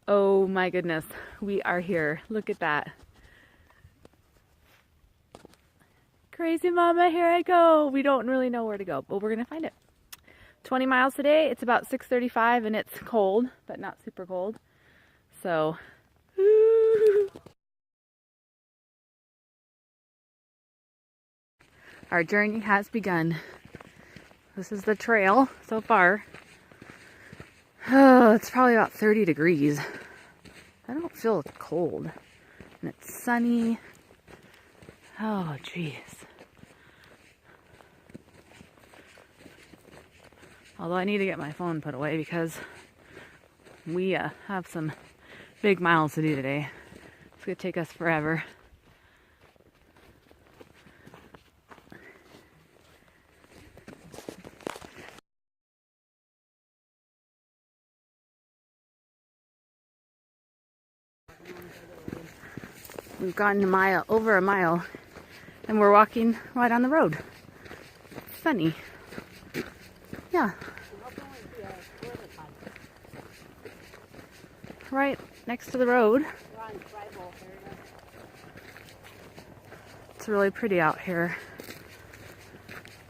Oh my goodness, we are here. Look at that. Crazy mama, here I go. We don't really know where to go, but we're gonna find it. 20 miles today. It's about 6:35 and it's cold, but not super cold. So, our journey has begun. This is the trail so far. Oh, it's probably about 30 degrees. I don't feel cold. And it's sunny. Oh, jeez. Although I need to get my phone put away because we have some big miles to do today. It's going to take us forever. We've gotten over a mile, and we're walking right on the road. Funny. Yeah. Right next to the road. It's really pretty out here.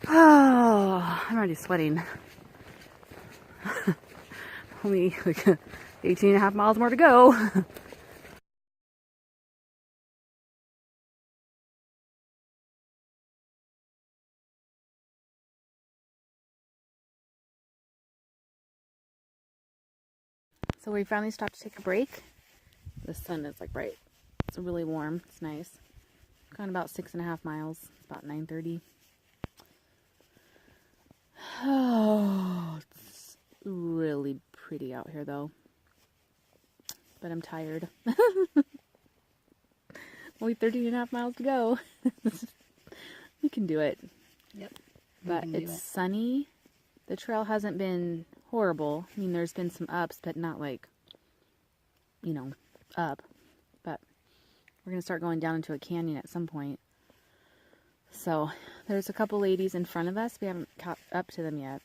Oh, I'm already sweating. Only like 18 and a half miles more to go. So we finally stopped to take a break. The sun is like bright. It's really warm. It's nice. We've gone about 6.5 miles. It's about 9:30. Oh, it's really pretty out here though. But I'm tired. Only 13.5 miles to go. We can do it. Yep. But it's sunny. The trail hasn't been horrible. I mean, there's been some ups, but not like, you know, up. But we're going to start going down into a canyon at some point. So there's a couple ladies in front of us. We haven't caught up to them yet.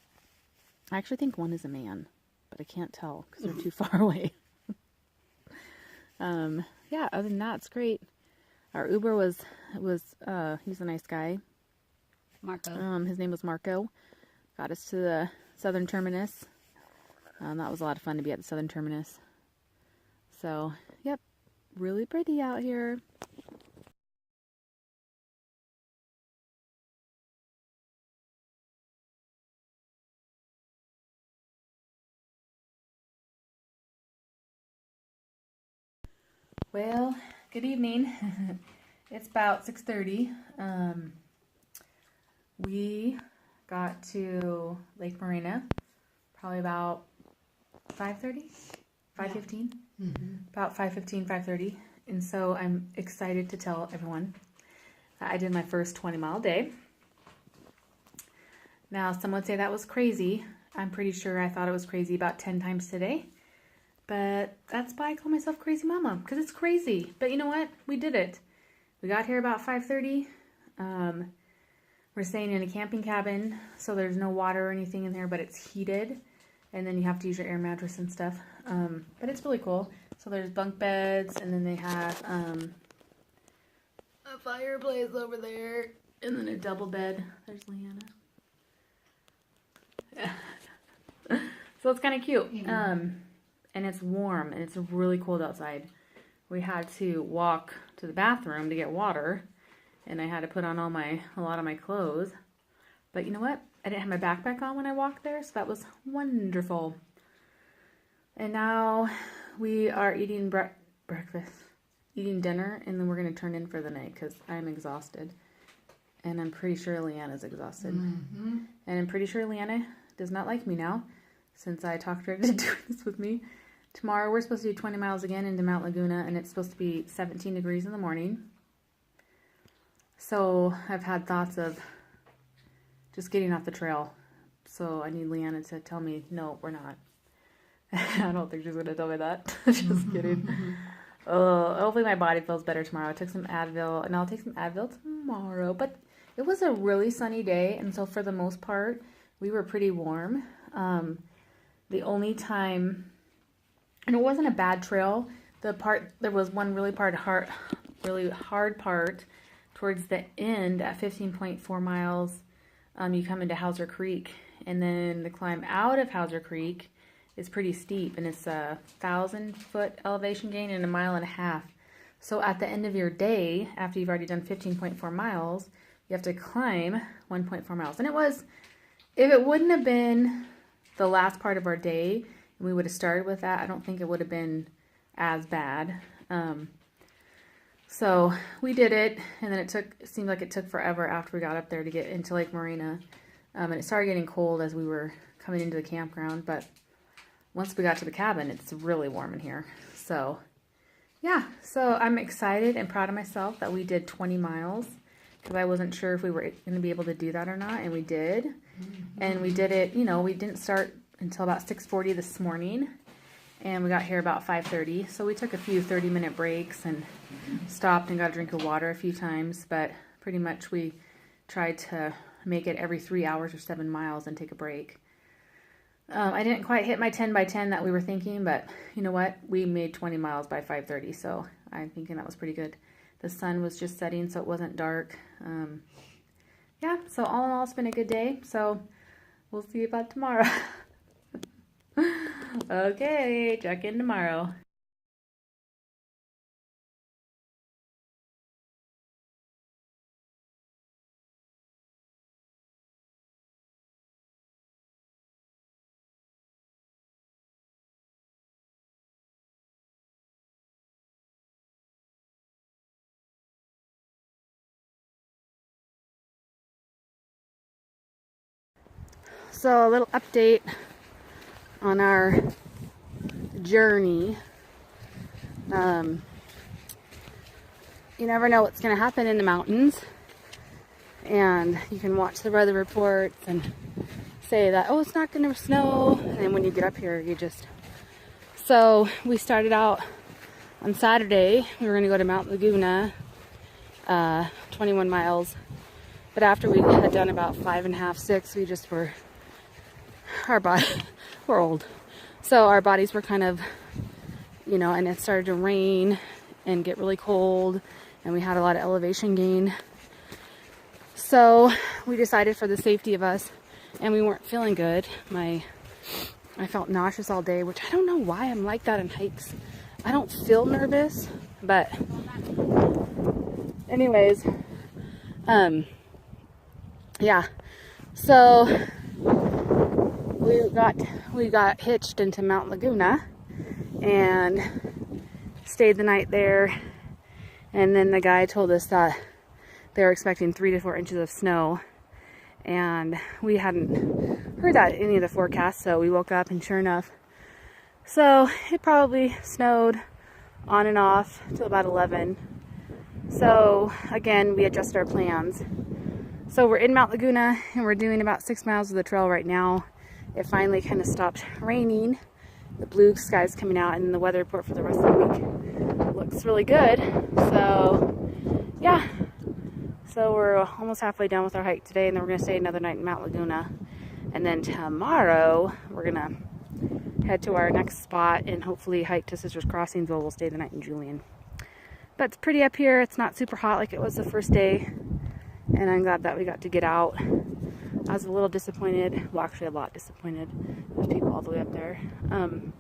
I actually think one is a man, but I can't tell because they're too far away. Yeah, other than that, it's great. Our Uber he's a nice guy. Marco. His name was Marco. Got us to the southern terminus. That was a lot of fun to be at the southern terminus. So, yep, really pretty out here. Well, good evening. It's about 6:30. We got to Lake Marina probably about 5:30, 5:15. Yeah. Mm-hmm. About 5:15, 5:30. And so I'm excited to tell everyone that I did my first 20-mile day. Now, some would say that was crazy. I'm pretty sure I thought it was crazy about 10 times today. But that's why I call myself Crazy Mama, because it's crazy. But you know what? We did it. We got here about 5:30. We're staying in a camping cabin, so there's no water or anything in there, but it's heated. And then you have to use your air mattress and stuff. But it's really cool. So there's bunk beds, and then they have a fireplace over there, and then a double bed. There's Leanna. So it's kind of cute. And it's warm, and it's really cold outside. We had to walk to the bathroom to get water, and I had to put on a lot of my clothes. But you know what? I didn't have my backpack on when I walked there, so that was wonderful. And now we are eating breakfast, eating dinner, and then we're going to turn in for the night because I'm exhausted. And I'm pretty sure Leanna's exhausted. Mm-hmm. And I'm pretty sure Leanna does not like me now since I talked her into doing this with me. Tomorrow we're supposed to do 20 miles again into Mount Laguna, and it's supposed to be 17 degrees in the morning. So I've had thoughts of just getting off the trail. So I need Leanna to tell me, no, we're not. I don't think she's going to tell me that. Just kidding. Hopefully my body feels better tomorrow. I took some Advil, and I'll take some Advil tomorrow. But it was a really sunny day, and so for the most part, we were pretty warm. The only time And it wasn't a bad trail. There was one really hard part towards the end at 15.4 miles. You come into Hauser Creek, and then the climb out of Hauser Creek is pretty steep, and it's a 1,000-foot elevation gain in a mile and a half. So at the end of your day, after you've already done 15.4 miles, you have to climb 1.4 miles. And if it wouldn't have been the last part of our day, and we would have started with that, I don't think it would have been as bad. So we did it, and then it seemed like it took forever after we got up there to get into Lake Marina. And it started getting cold as we were coming into the campground, but once we got to the cabin, it's really warm in here. So yeah, so I'm excited and proud of myself that we did 20 miles, because I wasn't sure if we were going to be able to do that or not, and we did. Mm-hmm. And we did it, we didn't start until about 6:40 this morning, and we got here about 5:30. So we took a few 30-minute breaks and stopped and got a drink of water a few times, but pretty much we tried to make it every 3 hours or 7 miles and take a break. I didn't quite hit my 10 by 10 that we were thinking, but you know what? We made 20 miles by 5:30, so I'm thinking that was pretty good. The sun was just setting, so it wasn't dark. Yeah, so all in all, it's been a good day, so we'll see you about tomorrow. Okay, check in tomorrow. So a little update on our journey. You never know what's going to happen in the mountains, and you can watch the weather reports and say that, oh, it's not going to snow, and then when you get up here, so we started out on Saturday. We were going to go to Mount Laguna, 21 miles, but after we had done about 5.5, 6, we're old, so our bodies were kind of, and it started to rain and get really cold, and we had a lot of elevation gain. So we decided, for the safety of us, and we weren't feeling good. I felt nauseous all day, which I don't know why I'm like that in hikes. I don't feel nervous, but anyways, yeah. So we got hitched into Mount Laguna and stayed the night there, and then the guy told us that they were expecting 3 to 4 inches of snow, and we hadn't heard that in any of the forecasts. So we woke up, and sure enough, so it probably snowed on and off till about 11. So again, we adjusted our plans. So we're in Mount Laguna, and we're doing about 6 miles of the trail right now. It finally kind of stopped raining. The blue sky's coming out, and the weather report for the rest of the week looks really good. So yeah, so we're almost halfway done with our hike today, and then we're going to stay another night in Mount Laguna, and then tomorrow we're going to head to our next spot and hopefully hike to Sisters Crossings, where we'll stay the night in Julian. But it's pretty up here. It's not super hot like it was the first day, and I'm glad that we got to get out. I was a little disappointed, well, actually a lot disappointed with people all the way up there, and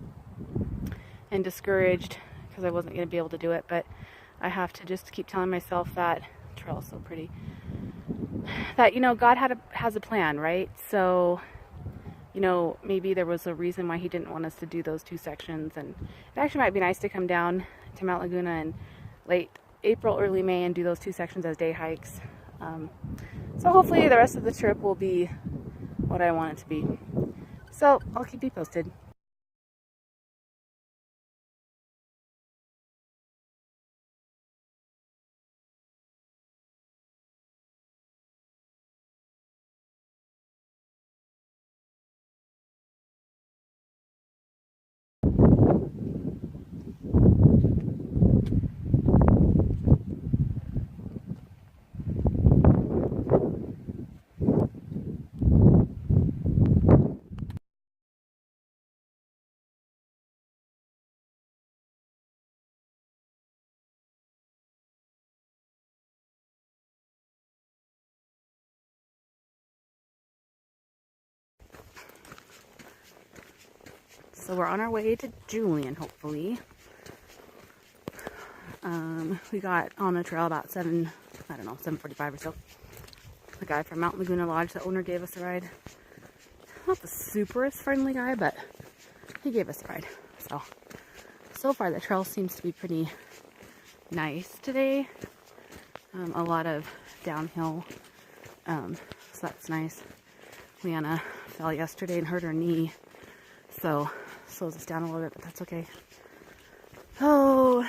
discouraged because I wasn't going to be able to do it. But I have to just keep telling myself that the trail is so pretty, that God has a plan, right? So maybe there was a reason why he didn't want us to do those 2 sections, and it actually might be nice to come down to Mount Laguna in late April, early May, and do those 2 sections as day hikes. So hopefully the rest of the trip will be what I want it to be. So I'll keep you posted. So we're on our way to Julian, hopefully. We got on the trail about 7:45 or so. The guy from Mount Laguna Lodge, the owner, gave us a ride. Not the superest friendly guy, but he gave us a ride. So far the trail seems to be pretty nice today. A lot of downhill, so that's nice. Leanna fell yesterday and hurt her knee, so slows us down a little bit, but that's okay. Oh,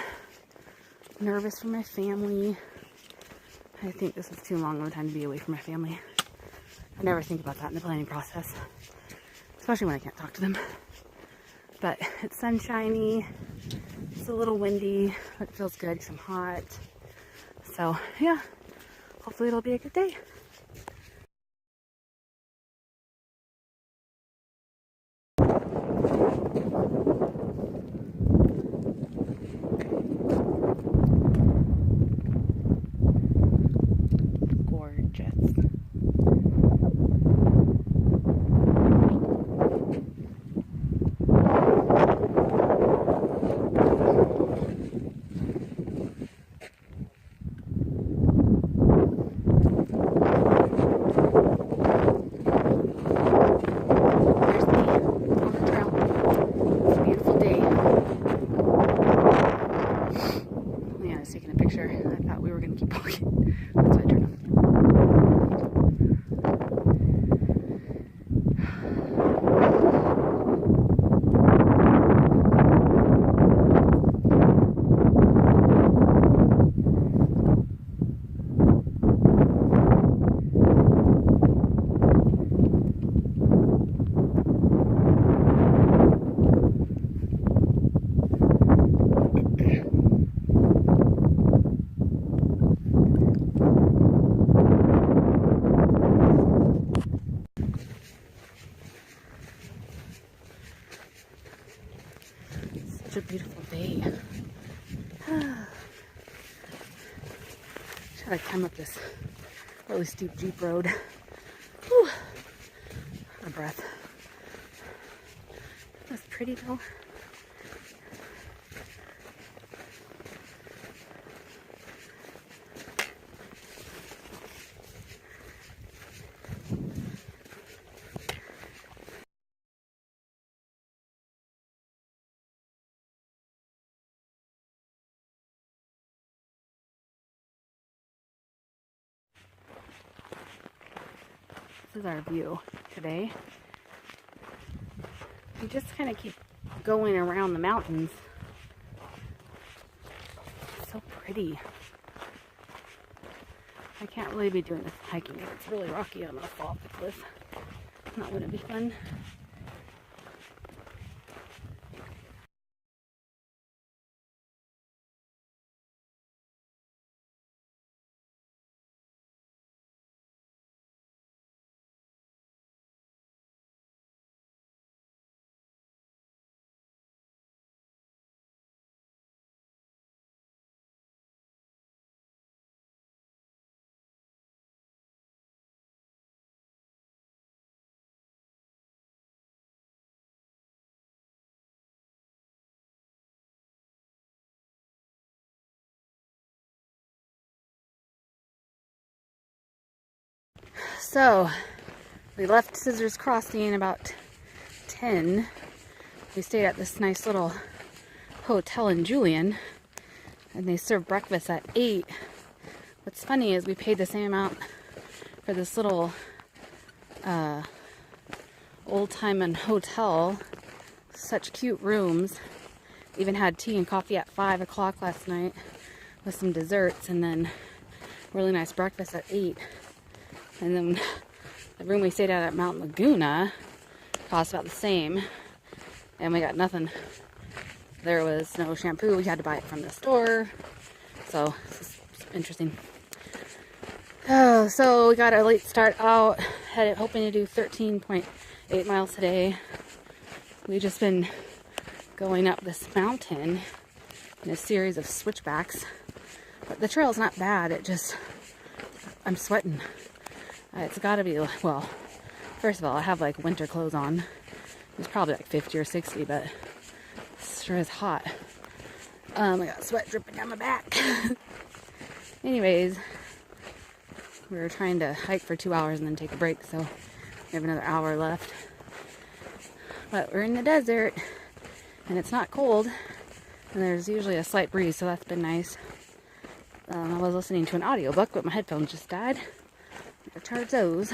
nervous for my family. I think this is too long of a time to be away from my family. I never think about that in the planning process, especially when I can't talk to them. But it's sunshiny, it's a little windy, but it feels good because I'm hot. So yeah, hopefully it'll be a good day. A beautiful day. Should I climb up this really steep Jeep road? Whew. Out of breath. That's pretty though. This is our view today. We just kind of keep going around the mountains. It's so pretty. I can't really be doing this hiking if it's really rocky. I'm gonna fall off the cliff. Not gonna be fun. So, we left Scissors Crossing about 10. We stayed at this nice little hotel in Julian, and they serve breakfast at 8. What's funny is we paid the same amount for this little old-time hotel. Such cute rooms. Even had tea and coffee at 5 o'clock last night with some desserts, and then really nice breakfast at 8. And then the room we stayed at Mount Laguna cost about the same, and we got nothing. There was no shampoo. We had to buy it from the store. So this is interesting. Oh, so we got a late start out. Hoping to do 13.8 miles today. We've just been going up this mountain in a series of switchbacks. But the trail's not bad. I'm sweating. It's got to be, well, first of all, I have like winter clothes on. It's probably like 50 or 60, but it sure is hot. I got sweat dripping down my back. Anyways, we were trying to hike for 2 hours and then take a break, so we have another hour left. But we're in the desert, and it's not cold, and there's usually a slight breeze, so that's been nice. I was listening to an audiobook, but my headphones just died. I charge those.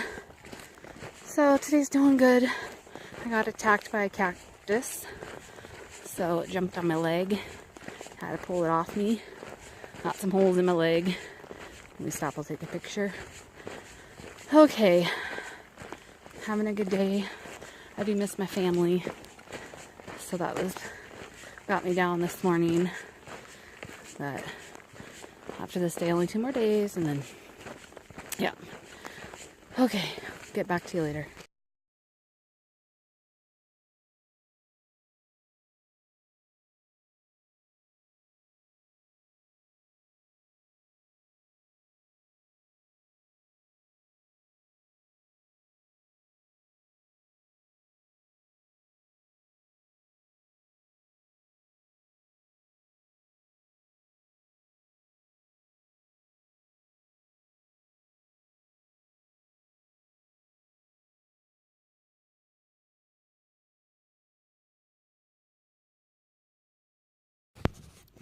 So today's doing good. I got attacked by a cactus, so it jumped on my leg. Had to pull it off me. Got some holes in my leg. Let me stop, I'll take a picture. Okay. Having a good day. I do miss my family. So that got me down this morning. But after this day, only 2 more days, and then, yeah. Okay, get back to you later.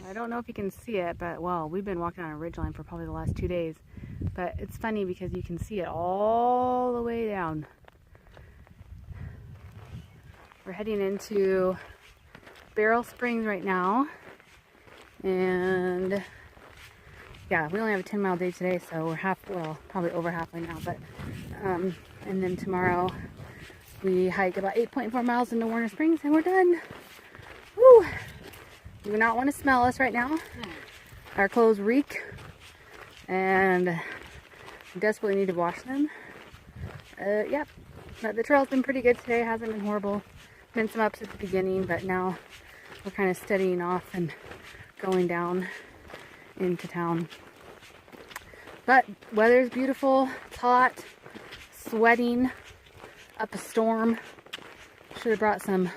I don't know if you can see it, but well, we've been walking on a ridgeline for probably the last 2 days. But it's funny because you can see it all the way down. We're heading into Barrel Springs right now. And yeah, we only have a 10-mile day today, so we're probably over halfway now. But and then tomorrow we hike about 8.4 miles into Warner Springs and we're done. Woo! You do not want to smell us right now. Our clothes reek, and we desperately need to wash them. Yep, but the trail's been pretty good today. It hasn't been horrible. Been some ups at the beginning, but now we're kind of steadying off and going down into town. But weather's beautiful. It's hot. Sweating up a storm. Should have brought some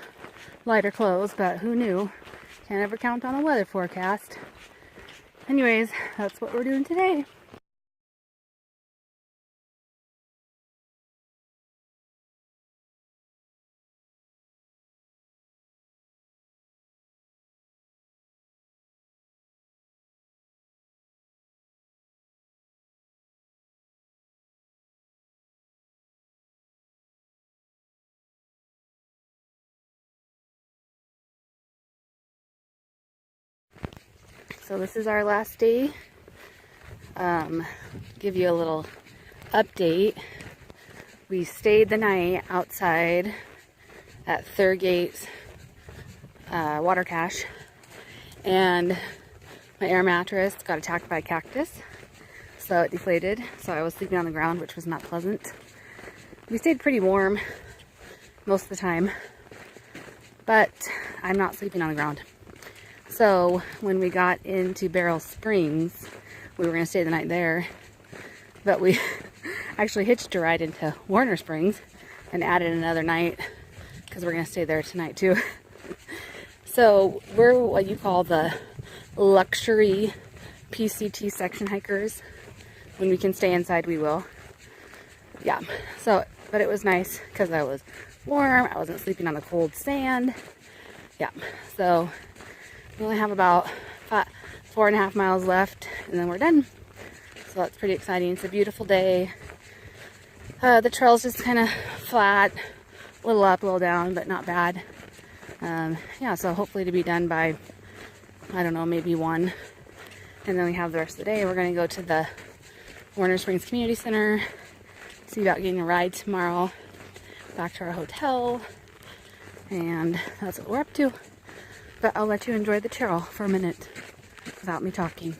lighter clothes, but who knew? Can't ever count on a weather forecast. Anyways, that's what we're doing today. So this is our last day. Give you a little update. We stayed the night outside at Thurgate's water cache, and my air mattress got attacked by a cactus, so it deflated. So I was sleeping on the ground, which was not pleasant. We stayed pretty warm most of the time, but I'm not sleeping on the ground. So when we got into Barrel Springs, we were going to stay the night there, but we actually hitched a ride into Warner Springs and added another night because we're going to stay there tonight too. So we're what you call the luxury PCT section hikers. When we can stay inside, we will. Yeah, so, but it was nice because I was warm. I wasn't sleeping on the cold sand. Yeah, so we only have about 4.5 miles left, and then we're done. So that's pretty exciting. It's a beautiful day. The trail's just kind of flat, a little up, a little down, but not bad. Yeah, so hopefully to be done by, I don't know, maybe 1. And then we have the rest of the day. We're going to go to the Warner Springs Community Center, see about getting a ride tomorrow back to our hotel. And that's what we're up to. But I'll let you enjoy the trail for a minute without me talking.